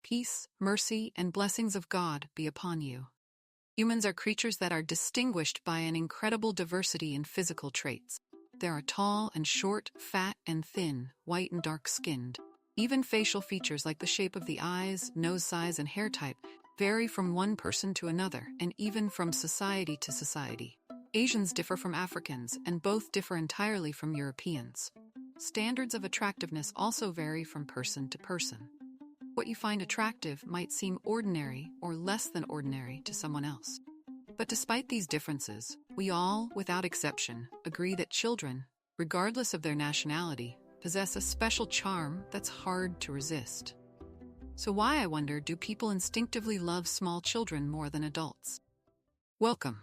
Peace, mercy, and blessings of God be upon you. Humans are creatures that are distinguished by an incredible diversity in physical traits. There are tall and short, fat and thin, white and dark-skinned. Even facial features like the shape of the eyes, nose size, and hair type vary from one person to another, and even from society to society. Asians differ from Africans, and both differ entirely from Europeans. Standards of attractiveness also vary from person to person. What you find attractive might seem ordinary or less than ordinary to someone else. But despite these differences, we all, without exception, agree that children, regardless of their nationality, possess a special charm that's hard to resist. So why, I wonder, do people instinctively love small children more than adults? Welcome.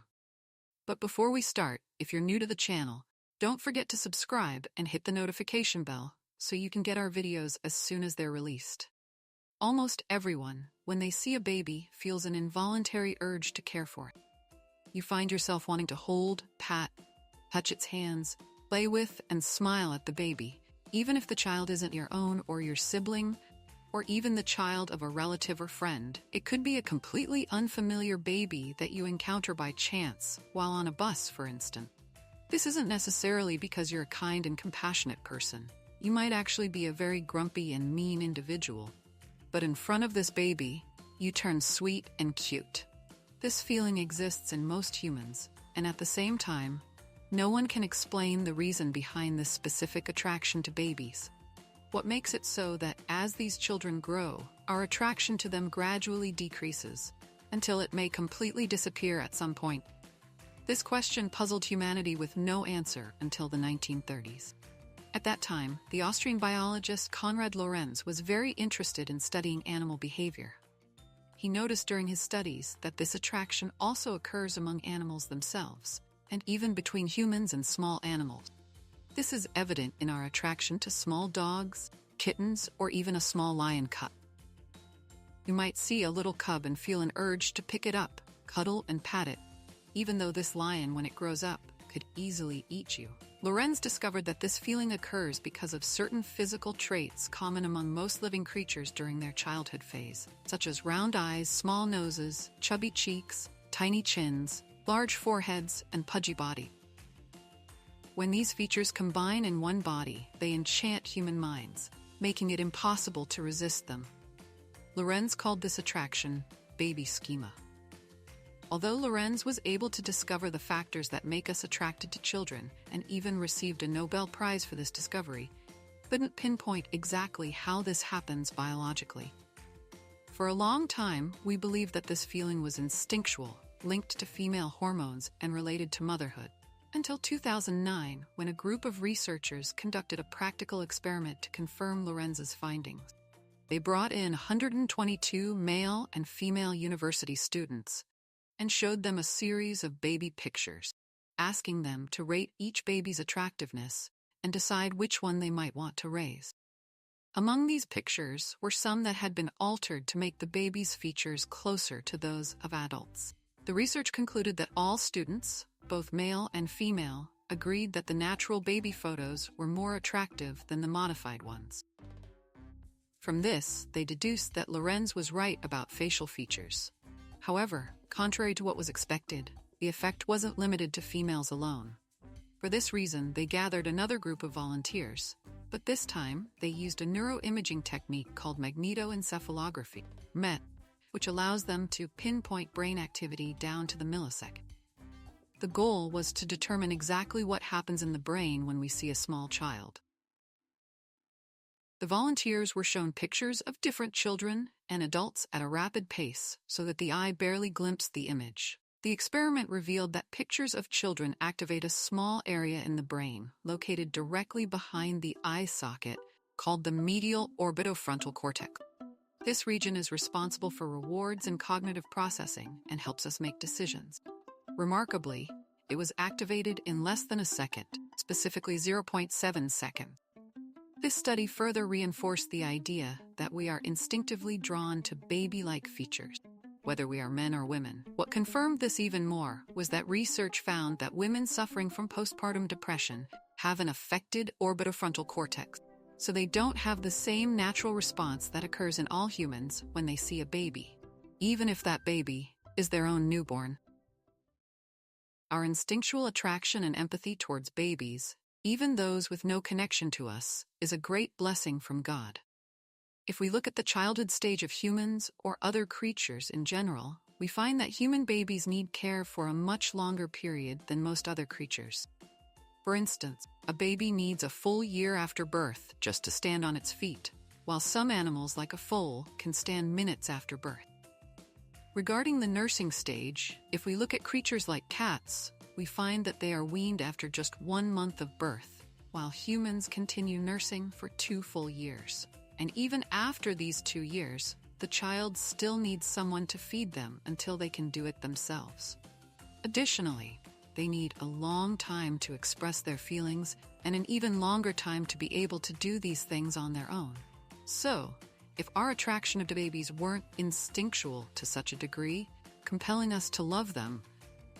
But before we start, if you're new to the channel, don't forget to subscribe and hit the notification bell so you can get our videos as soon as they're released. Almost everyone, when they see a baby, feels an involuntary urge to care for it. You find yourself wanting to hold, pat, touch its hands, play with, and smile at the baby, even if the child isn't your own or your sibling, or even the child of a relative or friend. It could be a completely unfamiliar baby that you encounter by chance, while on a bus, for instance. This isn't necessarily because you're a kind and compassionate person. You might actually be a very grumpy and mean individual. But in front of this baby, you turn sweet and cute. This feeling exists in most humans, and at the same time, no one can explain the reason behind this specific attraction to babies. What makes it so that as these children grow, our attraction to them gradually decreases, until it may completely disappear at some point? This question puzzled humanity with no answer until the 1930s. At that time, the Austrian biologist Konrad Lorenz was very interested in studying animal behavior. He noticed during his studies that this attraction also occurs among animals themselves, and even between humans and small animals. This is evident in our attraction to small dogs, kittens, or even a small lion cub. You might see a little cub and feel an urge to pick it up, cuddle, and pat it, even though this lion, when it grows up, could easily eat you. Lorenz discovered that this feeling occurs because of certain physical traits common among most living creatures during their childhood phase, such as round eyes, small noses, chubby cheeks, tiny chins, large foreheads, and pudgy body. When these features combine in one body, they enchant human minds, making it impossible to resist them. Lorenz called this attraction baby schema. Although Lorenz was able to discover the factors that make us attracted to children and even received a Nobel Prize for this discovery, he couldn't pinpoint exactly how this happens biologically. For a long time, we believed that this feeling was instinctual, linked to female hormones, and related to motherhood. Until 2009, when a group of researchers conducted a practical experiment to confirm Lorenz's findings. They brought in 122 male and female university students and showed them a series of baby pictures, asking them to rate each baby's attractiveness and decide which one they might want to raise. Among these pictures were some that had been altered to make the baby's features closer to those of adults. The research concluded that all students, both male and female, agreed that the natural baby photos were more attractive than the modified ones. From this, they deduced that Lorenz was right about facial features. However, contrary to what was expected, the effect wasn't limited to females alone. For this reason, they gathered another group of volunteers, but this time they used a neuroimaging technique called magnetoencephalography, MET, which allows them to pinpoint brain activity down to the millisecond. The goal was to determine exactly what happens in the brain when we see a small child. The volunteers were shown pictures of different children and adults at a rapid pace so that the eye barely glimpsed the image. The experiment revealed that pictures of children activate a small area in the brain located directly behind the eye socket called the medial orbitofrontal cortex. This region is responsible for rewards and cognitive processing and helps us make decisions. Remarkably, it was activated in less than a second, specifically 0.7 seconds. This study further reinforced the idea that we are instinctively drawn to baby-like features, whether we are men or women. What confirmed this even more was that research found that women suffering from postpartum depression have an affected orbitofrontal cortex, so they don't have the same natural response that occurs in all humans when they see a baby, even if that baby is their own newborn. Our instinctual attraction and empathy towards babies, even those with no connection to us, is a great blessing from God. If we look at the childhood stage of humans or other creatures in general, we find that human babies need care for a much longer period than most other creatures. For instance, a baby needs a full year after birth just to stand on its feet, while some animals like a foal can stand minutes after birth. Regarding the nursing stage, if we look at creatures like cats, we find that they are weaned after just 1 month of birth, while humans continue nursing for 2 full years. And even after these 2 years, the child still needs someone to feed them until they can do it themselves. Additionally, they need a long time to express their feelings and an even longer time to be able to do these things on their own. So, if our attraction to babies weren't instinctual to such a degree, compelling us to love them,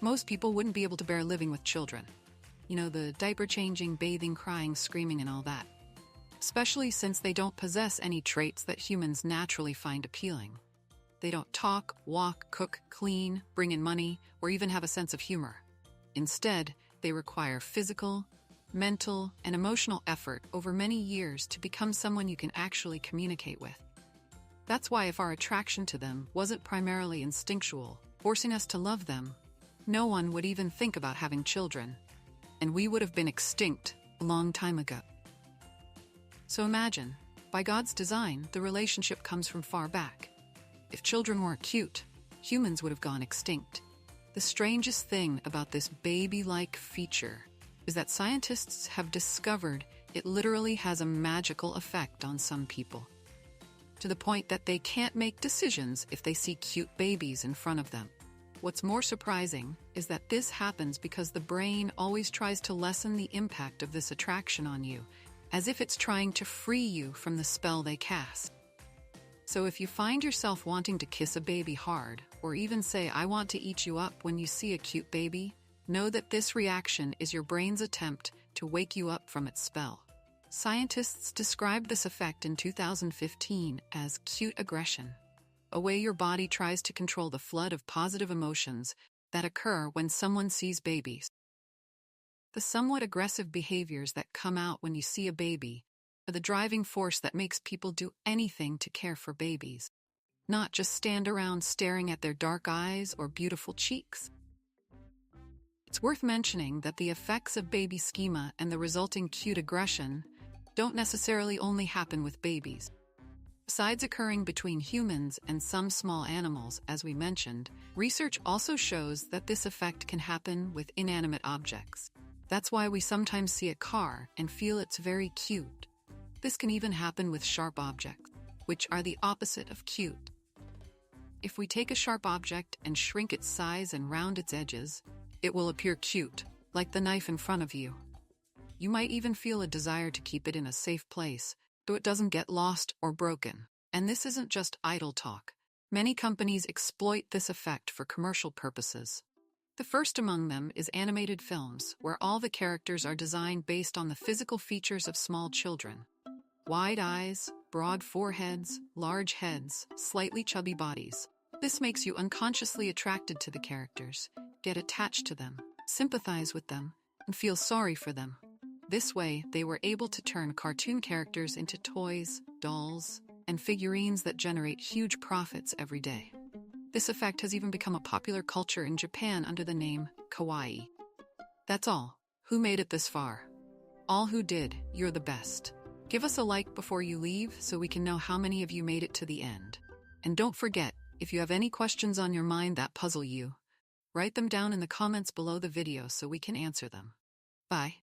most people wouldn't be able to bear living with children. You know, the diaper changing, bathing, crying, screaming, and all that. Especially since they don't possess any traits that humans naturally find appealing. They don't talk, walk, cook, clean, bring in money, or even have a sense of humor. Instead, they require physical, mental, and emotional effort over many years to become someone you can actually communicate with. That's why if our attraction to them wasn't primarily instinctual, forcing us to love them, no one would even think about having children, and we would have been extinct a long time ago. So imagine, by God's design, the relationship comes from far back. If children weren't cute, humans would have gone extinct. The strangest thing about this baby-like feature is that scientists have discovered it literally has a magical effect on some people, to the point that they can't make decisions if they see cute babies in front of them. What's more surprising is that this happens because the brain always tries to lessen the impact of this attraction on you, as if it's trying to free you from the spell they cast. So if you find yourself wanting to kiss a baby hard, or even say, "I want to eat you up" when you see a cute baby, know that this reaction is your brain's attempt to wake you up from its spell. Scientists described this effect in 2015 as cute aggression, a way your body tries to control the flood of positive emotions that occur when someone sees babies. The somewhat aggressive behaviors that come out when you see a baby are the driving force that makes people do anything to care for babies, not just stand around staring at their dark eyes or beautiful cheeks. It's worth mentioning that the effects of baby schema and the resulting cute aggression don't necessarily only happen with babies. Besides occurring between humans and some small animals, as we mentioned, research also shows that this effect can happen with inanimate objects. That's why we sometimes see a car and feel it's very cute. This can even happen with sharp objects, which are the opposite of cute. If we take a sharp object and shrink its size and round its edges, it will appear cute, like the knife in front of you. You might even feel a desire to keep it in a safe place, so it doesn't get lost or broken. And this isn't just idle talk. Many companies exploit this effect for commercial purposes. The first among them is animated films, where all the characters are designed based on the physical features of small children. Wide eyes, broad foreheads, large heads, slightly chubby bodies. This makes you unconsciously attracted to the characters, get attached to them, sympathize with them, and feel sorry for them. This way, they were able to turn cartoon characters into toys, dolls, and figurines that generate huge profits every day. This effect has even become a popular culture in Japan under the name kawaii. That's all. Who made it this far? All who did, you're the best. Give us a like before you leave so we can know how many of you made it to the end. And don't forget, if you have any questions on your mind that puzzle you, write them down in the comments below the video so we can answer them. Bye.